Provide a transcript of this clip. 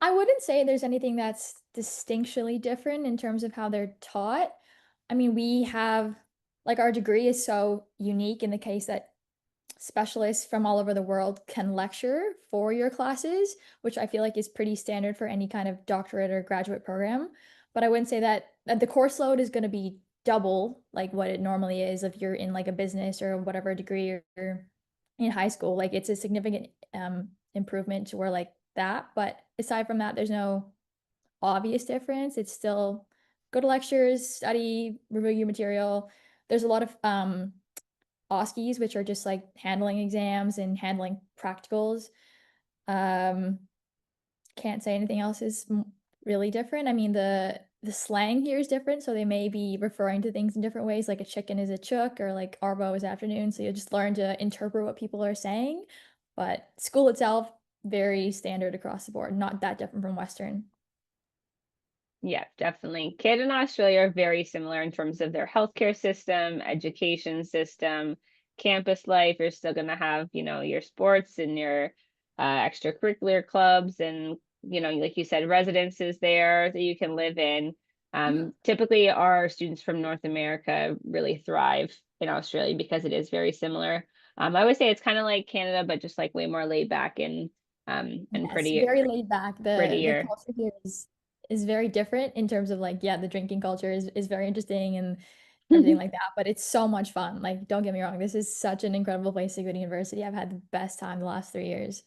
I wouldn't say there's anything that's distinctly different in terms of how they're taught. I mean, we have like our degree is so unique in the case that specialists from all over the world can lecture for your classes, which I feel like is pretty standard for any kind of doctorate or graduate program. But I wouldn't say that the course load is going to be double like what it normally is if you're in like a business or whatever degree or in high school. Like it's a significant improvement to where like that. But aside from that, there's no obvious difference. It's still go to lectures, study, review your material. There's a lot of OSCEs, which are just like handling exams and handling practicals. Um, can't say anything else is really different. I mean, the slang here is different, so they may be referring to things in different ways, like a chicken is a chook or like arbo is afternoon. So you just learn to interpret what people are saying. But school itself, very standard across the board, not that different from Western. Yeah, definitely. Canada and Australia are very similar in terms of their healthcare system, education system, campus life. You're still going to have, your sports and your extracurricular clubs and, like you said, residences there that you can live in. Yeah. Typically, our students from North America really thrive in Australia because it is very similar. I would say it's kind of like Canada, but just like way more laid back and Yes, very laid back. The prettier. culture here is very different in terms of like, yeah, the drinking culture is very interesting and everything like that, but it's so much fun. Like, don't get me wrong, this is such an incredible place to go to university. I've had the best time the last 3 years.